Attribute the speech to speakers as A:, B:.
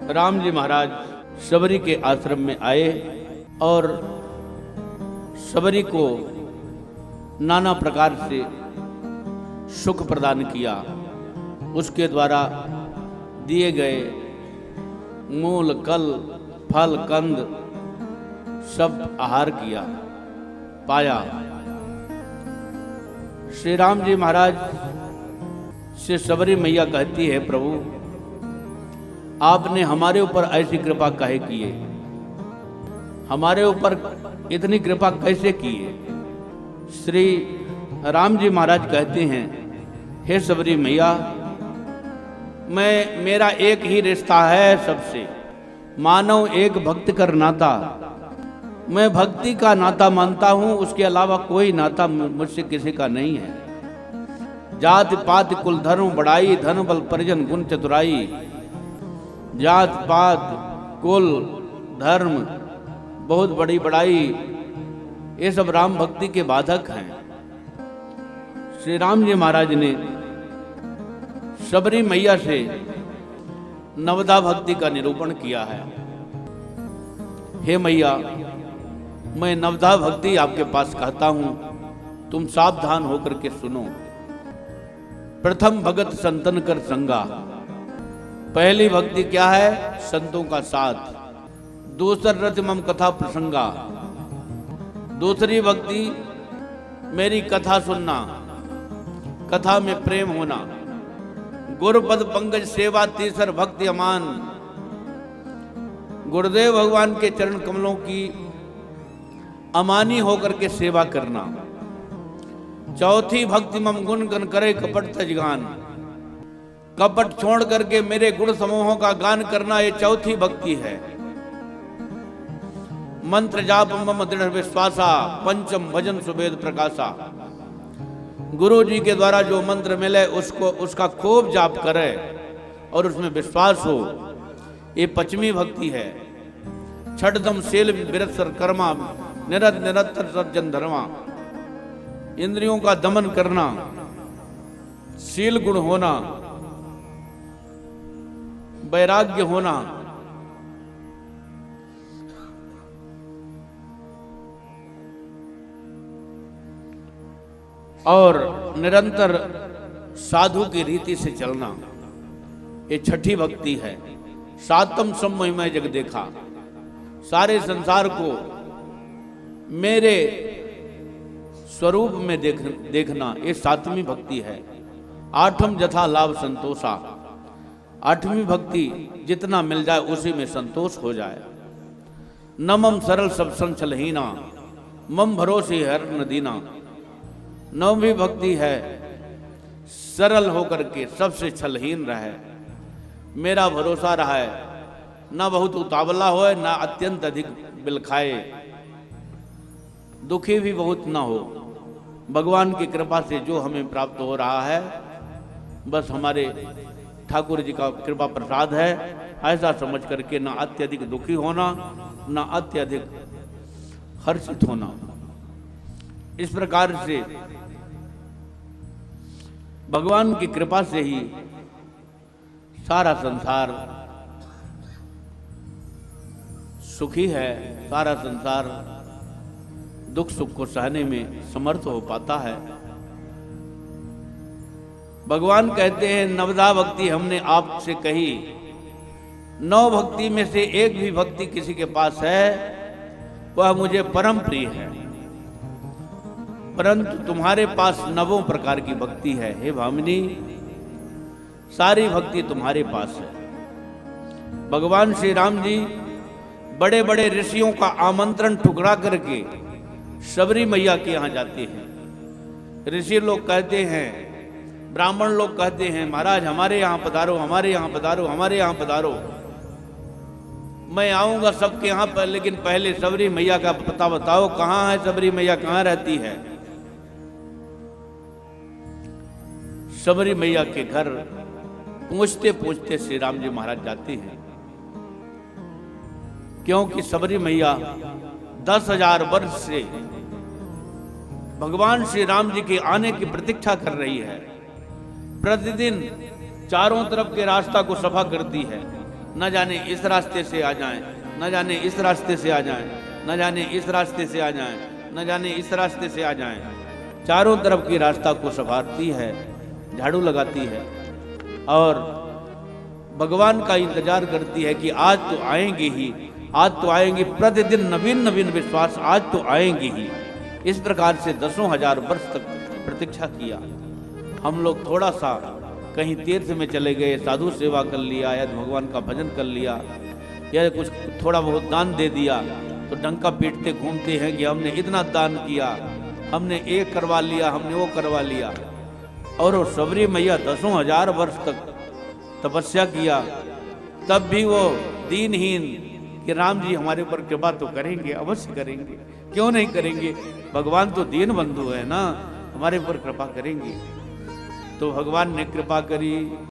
A: राम जी महाराज शबरी के आश्रम में आए और शबरी को नाना प्रकार से सुख प्रदान किया। उसके द्वारा दिए गए मूल कल फल कंद सब आहार किया पाया। श्री राम जी महाराज से शबरी मैया कहती है, प्रभु आपने हमारे ऊपर ऐसी कृपा काहे किए, हमारे ऊपर इतनी कृपा कैसे किए। श्री राम जी महाराज कहते हैं, हे शबरी मैया, मेरा एक ही रिश्ता है सबसे, मानव एक भक्त कर नाता। मैं भक्ति का नाता मानता हूं, उसके अलावा कोई नाता मुझसे किसी का नहीं है। जात पात कुल धर्म बढ़ाई, धन बल परिजन गुण चतुराई। जात पात कुल धर्म बहुत बड़ी बड़ाई, ये सब राम भक्ति के बाधक हैं। श्री राम जी महाराज ने शबरी मैया से नवदा भक्ति का निरूपण किया है। हे मैया, मैं नवदा भक्ति आपके पास कहता हूं, तुम सावधान होकर के सुनो। प्रथम भगत संतन कर संगा। पहली भक्ति क्या है? संतों का साथ। दूसर रति मम कथा प्रसंगा। दूसरी भक्ति मेरी कथा सुनना, कथा में प्रेम होना। गुरुपद पंकज सेवा तीसर भक्ति अमान। गुरुदेव भगवान के चरण कमलों की अमानी होकर के सेवा करना। चौथी भक्ति मम गुण गण करे कपट तजगान। कपट छोड़ करके मेरे गुण समूहों का गान करना, ये चौथी भक्ति है। मंत्र जाप मम दृढ़ विश्वासा, पंचम भजन सुवेद प्रकाशा। गुरु जी के द्वारा जो मंत्र मिले उसका खूब जाप करे और उसमें विश्वास हो, ये पंचमी भक्ति है। छठदम शील विरत सर कर्मा, निरंतर सज्जन धर्मा। इंद्रियों का दमन करना, शील गुण होना, वैराग्य होना। और निरंतर साधु की रीति से चलना, ये छठी भक्ति है। सातम सम्मोह में जग देखा। सारे संसार को मेरे स्वरूप में देखना, ये सातवीं भक्ति है। आठम जथा लाभ संतोषा। आठवीं भक्ति जितना मिल जाए उसी में संतोष हो जाए। नमम सरल सब संचलहीना, मम भरोसे हर नदीना। नौवीं भक्ति है सरल होकर के सबसे छलहीन रहे, मेरा भरोसा रहे, ना बहुत उतावला होए ना अत्यंत अधिक बिलखाए, दुखी भी बहुत ना हो। भगवान की कृपा से जो हमें प्राप्त हो रहा है, बस हमारे ठाकुर जी का कृपा प्रसाद है, ऐसा समझ करके ना अत्यधिक दुखी होना, ना अत्यधिक हर्षित होना। इस प्रकार से भगवान की कृपा से ही सारा संसार सुखी है, सारा संसार दुख सुख को सहने में समर्थ हो पाता है। भगवान कहते हैं, नवदा भक्ति हमने आपसे कही, 9 भक्ति में से एक भी भक्ति किसी के पास है वह मुझे परम प्रिय है, परंतु तुम्हारे पास 9 प्रकार की भक्ति है। हे भामिनी, सारी भक्ति तुम्हारे पास है। भगवान श्री राम जी बड़े बड़े ऋषियों का आमंत्रण ठुकरा करके शबरी मैया के यहाँ जाते हैं। ऋषि लोग कहते हैं, ब्राह्मण लोग कहते हैं, महाराज हमारे यहाँ पधारो, हमारे यहाँ पधारो, हमारे यहाँ पधारो। मैं आऊंगा सबके यहाँ पर, लेकिन पहले शबरी मैया का पता बताओ, कहाँ है शबरी मैया, कहाँ रहती है। शबरी मैया के घर पूछते पूछते श्री राम जी महाराज जाते हैं, क्योंकि शबरी मैया 10,000 वर्ष से भगवान श्री राम जी के आने की प्रतीक्षा कर रही है। प्रतिदिन चारों तरफ के रास्ता को सफा करती है, न जाने इस रास्ते से आ जाएं, न जाने इस रास्ते से आ जाएं, न जाने इस रास्ते से आ जाएं, न जाने इस रास्ते से आ जाएं। चारों तरफ की रास्ता को संवारती है, झाड़ू लगाती है और भगवान का इंतजार करती है कि आज तो आएंगे ही, आज तो आएंगे। प्रतिदिन नवीन नवीन विश्वास, आज तो आएंगे ही। इस प्रकार से 10,000 वर्ष तक प्रतीक्षा किया। हम लोग थोड़ा सा कहीं तीर्थ में चले गए, साधु सेवा कर लिया या भगवान का भजन कर लिया या कुछ थोड़ा बहुत दान दे दिया, तो डंका पीटते घूमते हैं कि हमने इतना दान किया, हमने एक करवा लिया, हमने वो करवा लिया। और वो सबरी मैया 10,000 वर्ष तक तपस्या किया, तब भी वो दीनहीन कि राम जी हमारे ऊपर कृपा तो करेंगे, अवश्य करेंगे, क्यों नहीं करेंगे, भगवान तो दीन बंधु है ना, हमारे ऊपर कृपा करेंगे। तो भगवान ने कृपा करी।